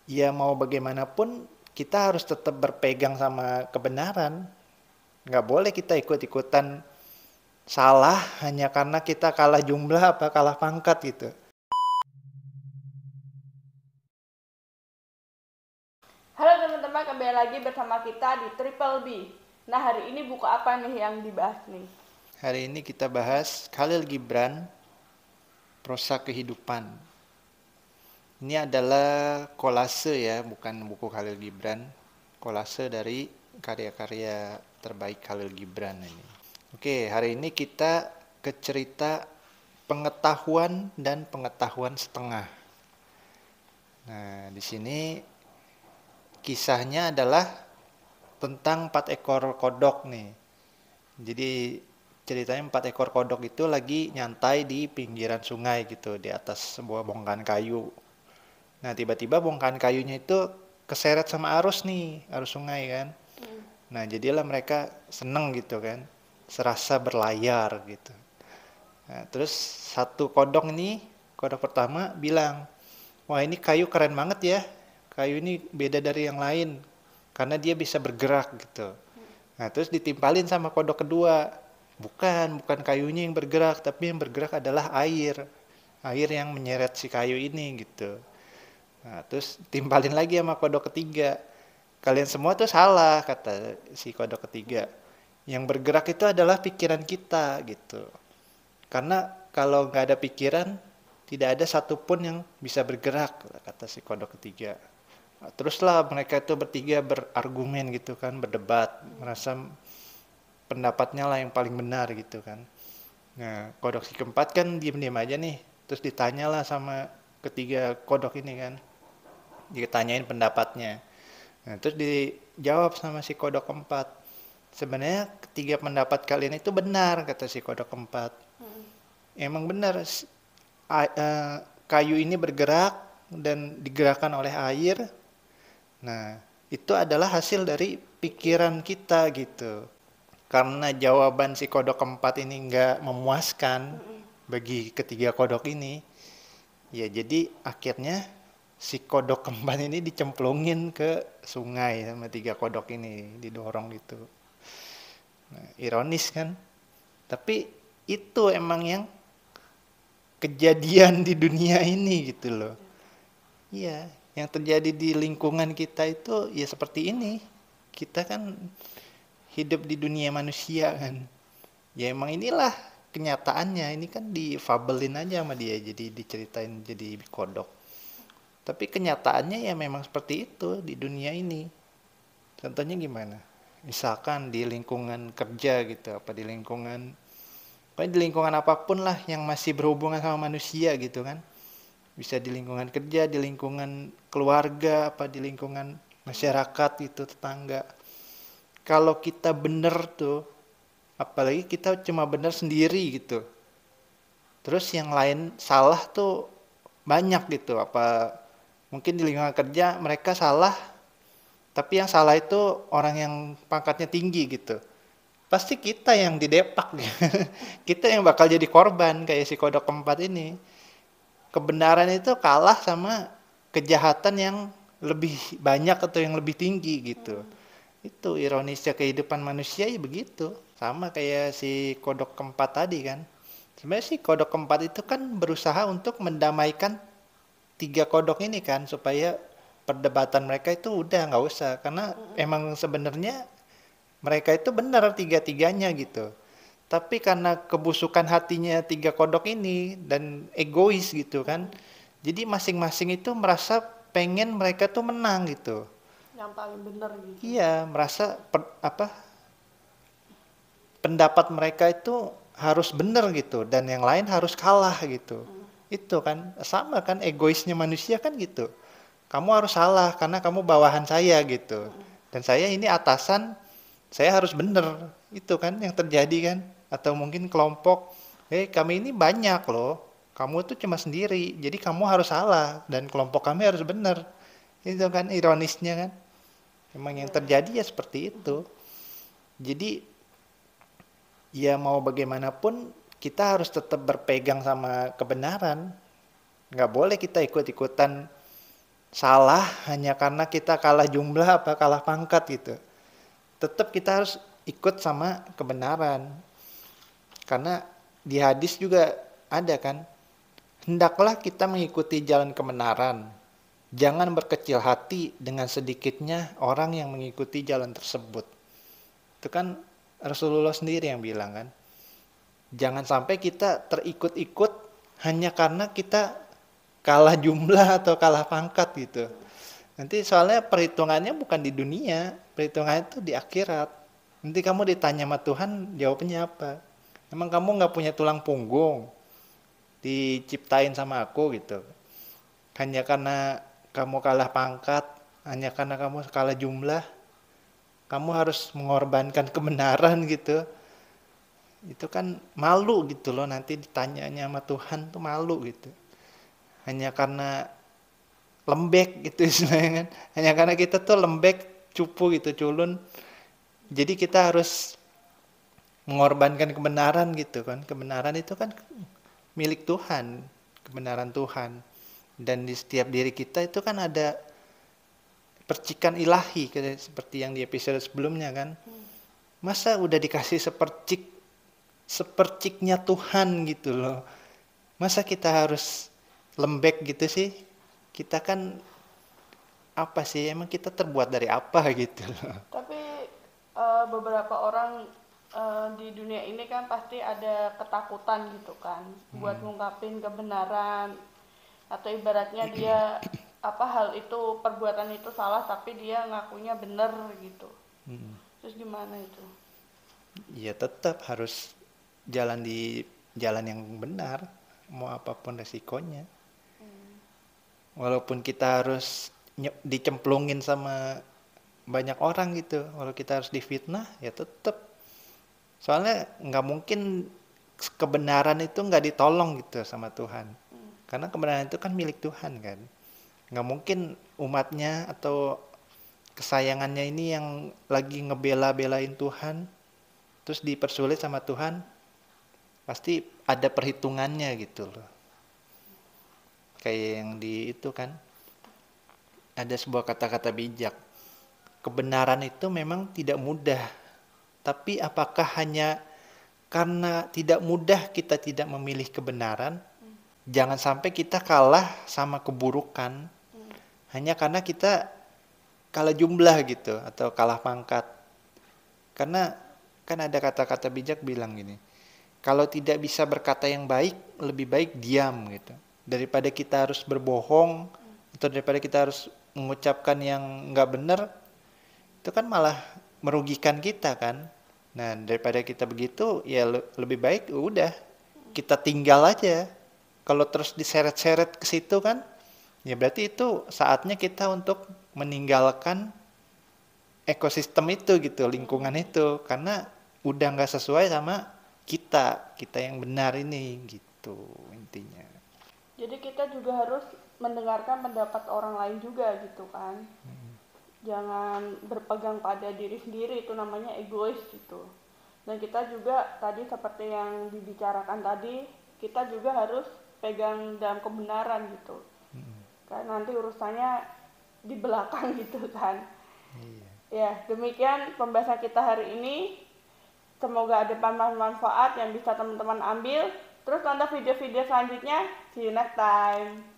Ya mau bagaimanapun kita harus tetap berpegang sama kebenaran. Nggak boleh kita ikut-ikutan salah hanya karena kita kalah jumlah apa kalah pangkat gitu. Halo teman-teman, kembali lagi bersama kita di Triple B. Nah, hari ini buku apa nih yang dibahas nih? Hari ini kita bahas Khalil Gibran, Prosa Kehidupan. Ini adalah kolase ya, bukan buku Khalil Gibran. Kolase dari karya-karya terbaik Khalil Gibran ini. Oke, hari ini kita ke cerita pengetahuan dan pengetahuan setengah. Nah, di sini kisahnya adalah tentang 4 ekor kodok nih. Jadi ceritanya 4 ekor kodok itu lagi nyantai di pinggiran sungai gitu, di atas sebuah bongkahan kayu. Nah, tiba-tiba bongkahan kayunya itu keseret sama arus nih, arus sungai kan. Nah, jadilah mereka seneng gitu kan, serasa berlayar gitu. Nah, terus satu kodok ini, kodok pertama bilang, wah ini kayu keren banget ya, kayu ini beda dari yang lain, karena dia bisa bergerak gitu. Nah, terus ditimpalin sama kodok kedua, bukan kayunya yang bergerak, tapi yang bergerak adalah air. Air yang menyeret si kayu ini gitu. Nah, terus timpalin lagi sama kodok ketiga. Kalian semua tuh salah, kata si kodok ketiga. Yang bergerak itu adalah pikiran kita gitu. Karena kalau nggak ada pikiran, tidak ada satupun yang bisa bergerak, kata si kodok ketiga. Nah, teruslah mereka itu bertiga berargumen gitu kan, berdebat, merasa pendapatnya lah yang paling benar gitu kan. Nah, kodok si keempat kan diem-diem aja nih. Terus ditanyalah sama ketiga kodok ini kan. Ditanyain pendapatnya. Nah, terus dijawab sama si kodok keempat. Sebenarnya ketiga pendapat kalian itu benar, kata si kodok keempat. Emang benar, kayu ini bergerak dan digerakkan oleh air. Nah, itu adalah hasil dari pikiran kita gitu. Karena jawaban si kodok keempat ini nggak memuaskan bagi ketiga kodok ini, ya jadi akhirnya si kodok keempat ini dicemplungin ke sungai sama 3 kodok ini, didorong gitu. Nah, ironis kan? Tapi itu emang yang kejadian di dunia ini gitu loh. Iya, yang terjadi di lingkungan kita itu ya seperti ini. Kita kan hidup di dunia manusia kan. Ya emang inilah kenyataannya. Ini kan difabelin aja sama dia, jadi diceritain jadi kodok. Tapi kenyataannya ya memang seperti itu di dunia ini. Contohnya gimana? Misalkan di lingkungan kerja gitu, apa di lingkungan, pokoknya di lingkungan apapun lah yang masih berhubungan sama manusia gitu kan. Bisa di lingkungan kerja, di lingkungan keluarga, apa di lingkungan masyarakat itu, tetangga. Kalau kita bener tuh, apalagi kita cuma bener sendiri gitu. Terus yang lain salah tuh banyak gitu. Apa mungkin di lingkungan kerja mereka salah, tapi yang salah itu orang yang pangkatnya tinggi gitu. Pasti kita yang didepak. Kita yang bakal jadi korban kayak si kodok keempat ini. Kebenaran itu kalah sama kejahatan yang lebih banyak atau yang lebih tinggi gitu. Itu ironisnya kehidupan manusia ya begitu. Sama kayak si kodok keempat tadi kan. Sebenarnya si kodok keempat itu kan berusaha untuk mendamaikan 3 kodok ini kan, supaya perdebatan mereka itu udah nggak usah. Karena emang sebenarnya mereka itu benar tiga-tiganya gitu. Tapi karena kebusukan hatinya 3 kodok ini dan egois gitu kan. Jadi masing-masing itu merasa pengen mereka tuh menang gitu. Yang paling bener gitu. Iya, merasa pendapat mereka itu harus benar gitu dan yang lain harus kalah gitu. Itu kan sama kan egoisnya manusia kan gitu. Kamu harus salah karena kamu bawahan saya gitu. Dan saya ini atasan, saya harus benar. Itu kan yang terjadi kan. Atau mungkin kelompok, kami ini banyak loh. Kamu tuh cuma sendiri, jadi kamu harus salah dan kelompok kami harus benar. Itu kan ironisnya kan. Memang yang terjadi ya seperti itu. Jadi ya mau bagaimanapun kita harus tetap berpegang sama kebenaran. Nggak boleh kita ikut-ikutan salah hanya karena kita kalah jumlah apa kalah pangkat gitu. Tetap kita harus ikut sama kebenaran. Karena di hadis juga ada kan, hendaklah kita mengikuti jalan kebenaran. Jangan berkecil hati dengan sedikitnya orang yang mengikuti jalan tersebut. Itu kan Rasulullah sendiri yang bilang kan. Jangan sampai kita terikut-ikut hanya karena kita kalah jumlah atau kalah pangkat gitu. Nanti soalnya perhitungannya bukan di dunia, perhitungannya itu di akhirat. Nanti kamu ditanya sama Tuhan, jawabnya apa? Emang kamu nggak punya tulang punggung? Diciptain sama aku gitu. Hanya karena kamu kalah pangkat, hanya karena kamu kalah jumlah, kamu harus mengorbankan kebenaran gitu. Itu kan malu gitu loh, nanti ditanyanya sama Tuhan tuh malu gitu. Hanya karena lembek gitu istilahnya kan. Hanya karena kita tuh lembek, cupu gitu, culun. Jadi kita harus mengorbankan kebenaran gitu kan. Kebenaran itu kan milik Tuhan, kebenaran Tuhan. Dan di setiap diri kita itu kan ada percikan ilahi seperti yang di episode sebelumnya kan. Masa udah dikasih seperciknya Tuhan gitu loh. Masa kita harus lembek gitu sih? Kita kan apa sih? Emang kita terbuat dari apa gitu loh. Tapi beberapa orang di dunia ini kan pasti ada ketakutan gitu kan buat ngungkapin kebenaran, atau ibaratnya dia hal itu, perbuatan itu salah tapi dia ngakunya bener gitu. Terus gimana itu? Ya tetap harus jalan di jalan yang benar, mau apapun resikonya. Walaupun kita harus dicemplungin sama banyak orang gitu, kalau kita harus difitnah ya tetap. Soalnya nggak mungkin kebenaran itu nggak ditolong gitu sama Tuhan. Karena kebenaran itu kan milik Tuhan kan. Nggak mungkin umatnya atau kesayangannya ini yang lagi ngebela-belain Tuhan, terus dipersulit sama Tuhan, pasti ada perhitungannya gitu loh. Kayak yang di itu kan, ada sebuah kata-kata bijak. Kebenaran itu memang tidak mudah, tapi apakah hanya karena tidak mudah kita tidak memilih kebenaran? Jangan sampai kita kalah sama keburukan hanya karena kita kalah jumlah gitu atau kalah pangkat. Karena kan ada kata-kata bijak bilang gini, kalau tidak bisa berkata yang baik, lebih baik diam gitu. Daripada kita harus berbohong atau daripada kita harus mengucapkan yang nggak benar, itu kan malah merugikan kita kan. Nah daripada kita begitu ya lebih baik udah kita tinggal aja. Kalau terus diseret-seret ke situ kan, ya berarti itu saatnya kita untuk meninggalkan ekosistem itu gitu, lingkungan itu, karena udah nggak sesuai sama kita yang benar ini gitu intinya. Jadi kita juga harus mendengarkan pendapat orang lain juga gitu kan. Jangan berpegang pada diri sendiri, itu namanya egois gitu. Dan kita juga tadi seperti yang dibicarakan tadi, kita juga harus pegang dalam kebenaran gitu. Karena nanti urusannya di belakang gitu kan. Ya, demikian pembahasan kita hari ini. Semoga ada manfaat yang bisa teman-teman ambil. Terus nonton video-video selanjutnya. See you next time.